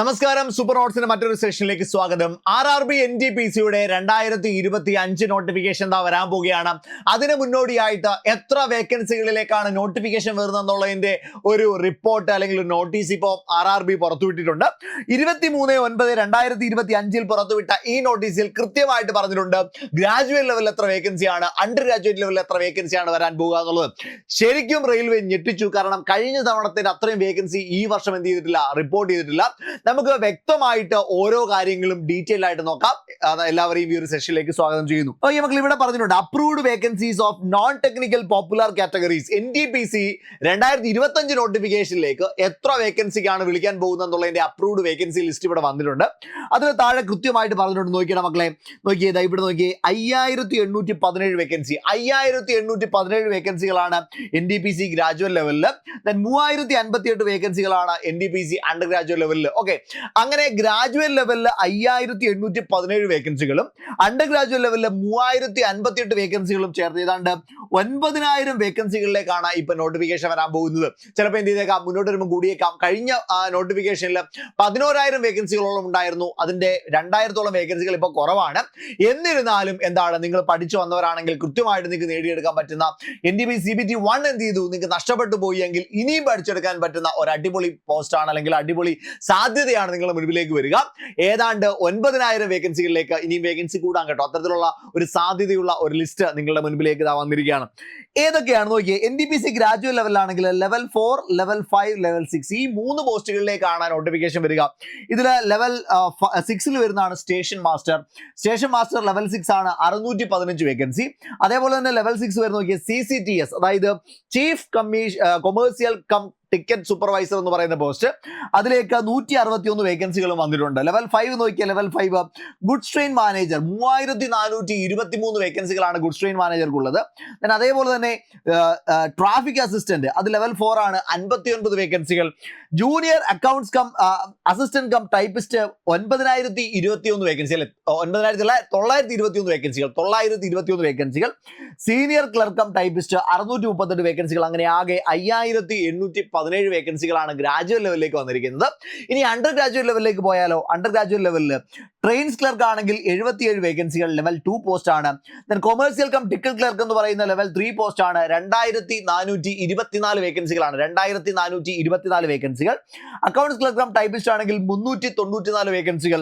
നമസ്കാരം, സൂപ്പർ നോട്ട്സിന്റെ മറ്റൊരു സെഷനിലേക്ക് സ്വാഗതം. RRB NTPCയുടെ 2025 നോട്ടിഫിക്കേഷൻ എന്താ വരാൻ പോവുകയാണ്. അതിന് മുന്നോടിയായിട്ട് എത്ര വേക്കൻസികളിലേക്കാണ് നോട്ടിഫിക്കേഷൻ വരുന്നതെന്നുള്ളതിന്റെ ഒരു റിപ്പോർട്ട് അല്ലെങ്കിൽ ഒരു നോട്ടീസ് ഇപ്പോൾ RRB പുറത്തുവിട്ടിട്ടുണ്ട്. 23/9/2025 പുറത്തുവിട്ട ഈ നോട്ടീസിൽ കൃത്യമായിട്ട് പറഞ്ഞിട്ടുണ്ട് ഗ്രാജുവേറ്റ് ലെവലിൽ എത്ര വേക്കൻസിയാണ്, അണ്ടർ ഗ്രാജുവേറ്റ് ലെവലിൽ എത്ര വേക്കൻസിയാണ് വരാൻ പോകുക എന്നുള്ളത്. ശരിക്കും റെയിൽവേ ഞെട്ടിച്ചു. കാരണം കഴിഞ്ഞ തവണത്തിന് അത്രയും വേക്കൻസി ഈ വർഷം എന്ത് ചെയ്തിട്ടില്ല, റിപ്പോർട്ട് ചെയ്തിട്ടില്ല. നമുക്ക് വ്യക്തമായിട്ട് ഓരോ കാര്യങ്ങളും ഡീറ്റെയിൽ ആയിട്ട് നോക്കാം. എല്ലാവരെയും ഈ ഒരു സെഷനിലേക്ക് സ്വാഗതം ചെയ്യുന്നു. മക്കൾ ഇവിടെ പറഞ്ഞിട്ടുണ്ട് approved vacancies of non technical popular categories. NTPC 2025 നോട്ടിഫിക്കേഷനിലേക്ക് എത്ര വേക്കൻസിക്കാണ് വിളിക്കാൻ പോകുന്നത് എന്നുള്ളതിന്റെ അപ്രൂവ്ഡ് വേക്കൻസി ലിസ്റ്റ് ഇവിടെ വന്നിട്ടുണ്ട്. അതിന് താഴെ കൃത്യമായിട്ട് പറഞ്ഞിട്ടുണ്ട്. നോക്കിയാണ് മക്കളെ, നോക്കിയത് ഇവിടെ നോക്കിയേ, 5817 വേക്കൻസി. 5817 വേക്കൻസികളാണ് NTPC ഗ്രാജുവേറ്റ് ലെവലിൽ. 3058 വേക്കൻസികളാണ് NTPC അണ്ടർ ഗ്രാജുവേറ്റ് ലെവലിൽ. ഓക്കെ, അങ്ങനെ ഗ്രാജുവേറ്റ് ലെവലിൽ 5817 വേക്കൻസികളും അണ്ടർ ഗ്രാജുവേറ്റ് ലെവലിൽ 3058 വേക്കൻസികളും ചേർത്ത് ഏതാണ്ട് 9000 വേക്കൻസികളിലേക്കാണ് ഇപ്പൊ നോട്ടിഫിക്കേഷൻ വരാൻ പോകുന്നത്. ചിലപ്പോൾ എന്ത് ചെയ്തേക്കാം, മുന്നോട്ട് വരുമ്പോൾ കൂടിയേക്കാം. കഴിഞ്ഞ നോട്ടിഫിക്കേഷനിൽ 11000 വേക്കൻസികളോളം ഉണ്ടായിരുന്നു. അതിന്റെ 2000-ഓളം വേക്കൻസികൾ ഇപ്പോൾ കുറവാണ്. എന്നിരുന്നാലും എന്താണ്, നിങ്ങൾ പഠിച്ചു വന്നവരാണെങ്കിൽ കൃത്യമായിട്ട് നിങ്ങൾക്ക് നേടിയെടുക്കാൻ പറ്റുന്ന NTPC CBT 1 എന്ത് ചെയ്തു, നിങ്ങൾക്ക് നഷ്ടപ്പെട്ടു പോയി എങ്കിൽ ഇനിയും പഠിച്ചെടുക്കാൻ പറ്റുന്ന ഒരു അടിപൊളി പോസ്റ്റാണ് അല്ലെങ്കിൽ അടിപൊളി സാധ്യതയാണ് നിങ്ങളുടെ മുൻപിലേക്ക് വരിക. ഏതാണ്ട് 9000 വേക്കൻസികളിലേക്ക് ഇനിയും വേക്കൻസി കൂടാൻ കേട്ടോ. അത്തരത്തിലുള്ള ഒരു സാധ്യതയുള്ള ഒരു ലിസ്റ്റ് നിങ്ങളുടെ മുൻപിലേക്ക് ഇതാ വന്നിരിക്കുകയാണ്. ഏതൊക്കെയാണ് നോക്കിയേ. NTPC ഗ്രാജുവേറ്റ് ലെവലിലാണെങ്കിൽ ലെവൽ 4, ലെവൽ 5, ലെവൽ 6 ഈ 3 പോസ്റ്റുകളിലേക്കാണ് നോട്ടിഫിക്കേഷൻ വരിക. ഇതിൽ ലെവൽ 6ൽ വരുന്നതാണ് station master. Station master level 6 ആണ്, 615 വേക്കൻസി. അതേപോലെ തന്നെ ലെവൽ 6 വരുന്ന നോക്കിയ CCTS, അതായത് ചീഫ് കൊമേഴ്സ്യൽ ടിക്കറ്റ് സൂപ്പർവൈസർ എന്ന് പറയുന്ന പോസ്റ്റ്. അതിലേക്ക് 161 വേക്കൻസികളും വന്നിട്ടുണ്ട്. ലെവൽ 5 നോക്കിയാൽ ലെവൽ 5 ഗുഡ്സ് ട്രെയിൻ മാനേജർ 3423 വേക്കൻസികളാണ് ഗുഡ്സ് ട്രെയിൻ മാനേജർക്കുള്ളത്. അതേപോലെ തന്നെ ട്രാഫിക് അസിസ്റ്റന്റ്, അത് ലെവൽ 4 ആണ്, 59 വേക്കൻസികൾ. Junior accounts come assistant cum typist 9021 vacancy, അല്ലെ 921 വേക്കൻസികൾ, 921 വേക്കൻസികൾ. സീനിയർ ക്ലർക്ക് കം ടൈപ്പിസ്റ്റ് 638 വേക്കൻസികൾ. അങ്ങനെ ആകെ 5817 വേക്കൻസികളാണ് ഗ്രാജുവേറ്റ് ലെവലിലേക്ക് വന്നിരിക്കുന്നത്. ഇനി അണ്ടർ ഗ്രാജുവേറ്റ് ലെവലിലേക്ക് പോയാലോ. അണ്ടർ ഗ്രാജുവേറ്റ് ലെവലിൽ ട്രെയിൻസ് ക്ലർക്ക് ആണെങ്കിൽ 77 വേക്കൻസികൾ, ലെവൽ 2 പോസ്റ്റ് ആണ്. കൊമേഴ്സ്യൽ കം ടിക്കറ്റ് ക്ലർക്ക് എന്ന് പറയുന്ന ലെവൽ 3 പോസ്റ്റ് ആണ്. 2424 വേക്കൻസികളാണ്, 2424 വേക്കൻസികൾ. അക്കൗണ്ട്സ് ക്ലർക്ക് കം ടൈപ്പിസ്റ്റ് ആണെങ്കിൽ 394 വേക്കൻസികൾ.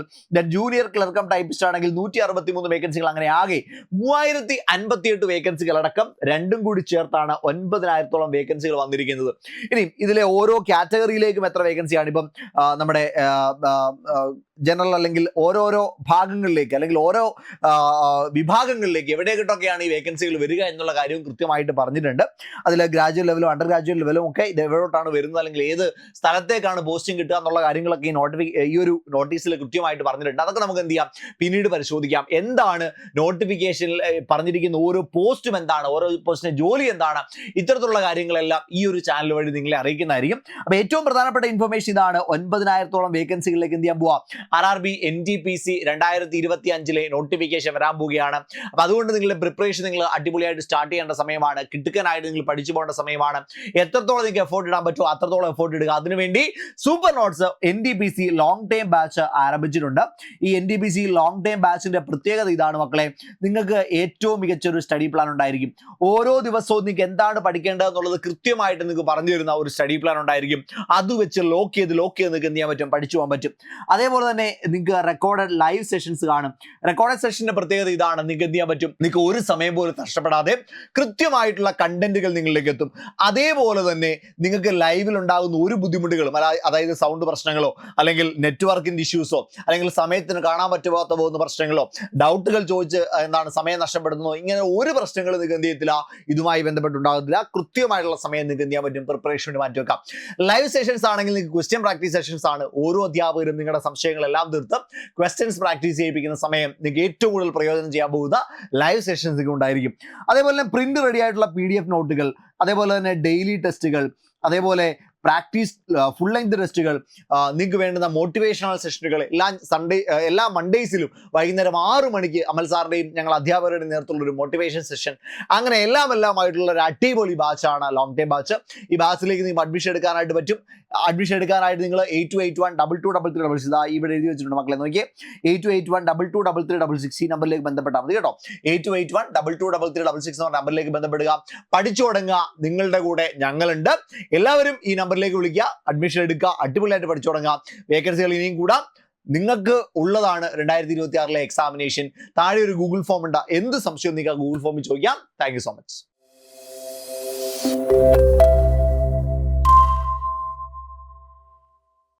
ജൂനിയർ ക്ലർക്ക് കം ടൈപ്പിസ്റ്റ് ആണെങ്കിൽ 163 വേക്കൻസികൾ. അങ്ങനെ ആകെ 3058 വേക്കൻസികൾ അടക്കം രണ്ടും കൂടി ചേർത്താണ് 9000-ഓളം വേക്കൻസികൾ വന്നിരിക്കുന്നത്. ഇനി ഇതിലെ ഓരോ കാറ്റഗറിയിലേക്കും എത്ര വേക്കൻസിയാണ് ഇപ്പം നമ്മുടെ ജനറൽ അല്ലെങ്കിൽ ഓരോരോ ഭാഗങ്ങളിലേക്ക് അല്ലെങ്കിൽ ഓരോ വിഭാഗങ്ങളിലേക്ക് എവിടേക്കിട്ടൊക്കെയാണ് ഈ വേക്കൻസികൾ വരിക എന്നുള്ള കാര്യവും കൃത്യമായിട്ട് പറഞ്ഞിട്ടുണ്ട്. അതിൽ ഗ്രാജുവേറ്റ് ലെവലും അണ്ടർ ഗ്രാജുവേറ്റ് ലെവലും ഒക്കെ ഇത് എവിടോട്ടാണ് വരുന്നത് അല്ലെങ്കിൽ ഏത് സ്ഥലത്തേക്കാണ് പോസ്റ്റിംഗ് കിട്ടുക എന്നുള്ള കാര്യങ്ങളൊക്കെ ഈ ഒരു നോട്ടീസിൽ കൃത്യമായിട്ട് പറഞ്ഞിട്ടുണ്ട്. അതൊക്കെ നമുക്ക് എന്ത് ചെയ്യാം, പിന്നീട് പരിശോധിക്കാം. എന്താണ് നോട്ടിഫിക്കേഷനിൽ പറഞ്ഞിരിക്കുന്ന ഓരോ പോസ്റ്റും എന്താണ്, ഓരോ പോസ്റ്റിന്റെ ജോലി എന്താണ്, ഇത്തരത്തിലുള്ള കാര്യങ്ങളെല്ലാം ഈ ഒരു ചാനൽ വഴി നിങ്ങളെ അറിയിക്കുന്നതായിരിക്കും. അപ്പൊ ഏറ്റവും പ്രധാനപ്പെട്ട ഇൻഫർമേഷൻ ഇതാണ്. 9000-ഓളം വേക്കൻസികളിലേക്ക് എന്ത് ചെയ്യാൻ പോവാം, RRB NTPC 2025 നോട്ടിഫിക്കേഷൻ വരാൻ പോവുകയാണ്. അപ്പൊ അതുകൊണ്ട് നിങ്ങളുടെ പ്രിപ്പറേഷൻ നിങ്ങൾ അടിപൊളിയായിട്ട് സ്റ്റാർട്ട് ചെയ്യേണ്ട സമയമാണ്. കിട്ടുക്കാനായിട്ട് നിങ്ങൾ പഠിച്ചു പോകേണ്ട സമയമാണ്. എത്രത്തോളം നിങ്ങൾക്ക് എഫോർട്ട് ഇടാൻ പറ്റുമോ അത്രത്തോളം എഫോർട്ട് ഇടുക. അതിനുവേണ്ടി super notes NTPC long time batch ആരംഭിച്ചിട്ടുണ്ട്. ഈ NTPC ലോങ് ടൈം ബാച്ചിന്റെ പ്രത്യേകത ഇതാണ് മക്കളെ, നിങ്ങൾക്ക് ഏറ്റവും മികച്ചൊരു സ്റ്റഡി പ്ലാൻ ഉണ്ടായിരിക്കും. ഓരോ ദിവസവും നിങ്ങൾക്ക് എന്താണ് പഠിക്കേണ്ടത് എന്നുള്ളത് കൃത്യമായിട്ട് നിങ്ങൾക്ക് പറഞ്ഞു തരുന്ന ഒരു സ്റ്റഡി പ്ലാൻ ഉണ്ടായിരിക്കും. അത് വെച്ച് ലോക്ക് ചെയ്ത് നിങ്ങൾക്ക് എന്ത് ചെയ്യാൻ പറ്റും, പഠിച്ചു പോകാൻ പറ്റും. അതേപോലെ തന്നെ നിങ്ങൾക്ക് റെക്കോർഡഡ് ലൈവ് സെഷൻസ് കാണും. റെക്കോർഡഡ് സെഷന്റെ പ്രത്യേകത ഇതാണ്, നിങ്ങൾക്ക് എന്ത് ചെയ്യാൻ പറ്റും, നിങ്ങൾക്ക് ഒരു സമയം പോലും നഷ്ടപ്പെടാതെ കൃത്യമായിട്ടുള്ള കണ്ടന്റുകൾ നിങ്ങളിലേക്ക് എത്തും. അതേപോലെ തന്നെ നിങ്ങൾക്ക് ലൈവിൽ ഉണ്ടാകുന്ന ഒരു ബുദ്ധിമുട്ടുകളും, അതായത് സൗണ്ട് പ്രശ്നങ്ങളോ അല്ലെങ്കിൽ നെറ്റ്വർക്കിന്റെ ഇഷ്യൂസോ അല്ലെങ്കിൽ സമയത്തിന് കാണാൻ പറ്റാത്ത പോകുന്ന പ്രശ്നങ്ങളോ, ഡൗട്ടുകൾ ചോദിച്ച് എന്താണ് സമയം നഷ്ടപ്പെടുന്നതോ, ഇങ്ങനെ ഒരു പ്രശ്നങ്ങളും നിങ്ങൾക്ക് എന്ത് ചെയ്യത്തില്ല, ഇതുമായി ബന്ധപ്പെട്ടുണ്ടാകത്തില്ല. കൃത്യമായിട്ടുള്ള സമയം നിങ്ങൾക്ക് എന്ത് ചെയ്യാൻ പറ്റും, പ്രിപ്പറേഷന് മാറ്റി വെക്കാം. ലൈവ് സെഷൻസ് ആണെങ്കിൽ നിങ്ങൾക്ക് ക്വസ്റ്റ്യൻ പ്രാക്ടീസ് സെഷൻസ് ആണ്. ഓരോ അധ്യാപകരും നിങ്ങളുടെ സംശയങ്ങളെല്ലാം തീർത്ത് ക്വസ്റ്റ്യൻസ് പ്രാക്ടീസ് ചെയ്യിപ്പിക്കുന്ന സമയം നിങ്ങൾക്ക് ഏറ്റവും കൂടുതൽ പ്രയോജനം ചെയ്യാൻ പോകുന്ന ലൈവ് സെഷൻസ് ഉണ്ടായിരിക്കും. അതേപോലെ തന്നെ പ്രിന്റ് റെഡി ആയിട്ടുള്ള PDF നോട്ടുകൾ, അതേപോലെ തന്നെ ഡെയിലി ടെസ്റ്റുകൾ, അതേപോലെ പ്രാക്ടീസ് ഫുൾ ലെങ്ത് ടെസ്റ്റുകൾ, നിങ്ങൾക്ക് വേണ്ടുന്ന മോട്ടിവേഷണൽ സെഷനുകൾ എല്ലാ മൺഡേയ്സിലും വൈകുന്നേരം 6 മണിക്ക് അമൽ സാറിൻ്റെയും ഞങ്ങൾ അധ്യാപകരുടെയും നേതൃത്വമുള്ള ഒരു മോട്ടിവേഷൻ സെഷൻ, അങ്ങനെ എല്ലാമായിട്ടുള്ള ഒരു അടിപൊളി ബാച്ചാണ് ലോങ് ടൈം ബാച്ച്. ഈ ബാച്ചിലേക്ക് നിങ്ങൾക്ക് അഡ്മിഷൻ എടുക്കാനായിട്ട് പറ്റും. അഡ്മിഷൻ എടുക്കാനായിട്ട് നിങ്ങൾ 8281223366 ഇവിടെ എഴുതി വെച്ചിട്ടുണ്ട് മക്കളെ, നോക്കിയേ 8281223366 ഈ നമ്പറിലേക്ക് ബന്ധപ്പെട്ടാൽ മതി കേട്ടോ. 8281223366 എന്ന നമ്പറിലേക്ക് ബന്ധപ്പെടുക, പഠിച്ചു തുടങ്ങുക. നിങ്ങളുടെ കൂടെ ഞങ്ങളുണ്ട്. എല്ലാവരും ഈ നമ്പറിലേക്ക് വിളിക്കുക, അഡ്മിഷൻ എടുക്കുക, അടിപൊളിയായിട്ട് പഠിച്ചു തുടങ്ങുക. വേക്കൻസികൾ ഇനിയും കൂടാം. നിങ്ങൾക്ക് ഉള്ളതാണ് 2026 എക്സാമിനേഷൻ. താഴെ ഒരു ഗൂഗിൾ ഫോം ഉണ്ട്, എന്ത് സംശയവും നിങ്ങൾക്ക് ഗൂഗിൾ ഫോമിൽ ചോദിക്കാം. Thank you so much.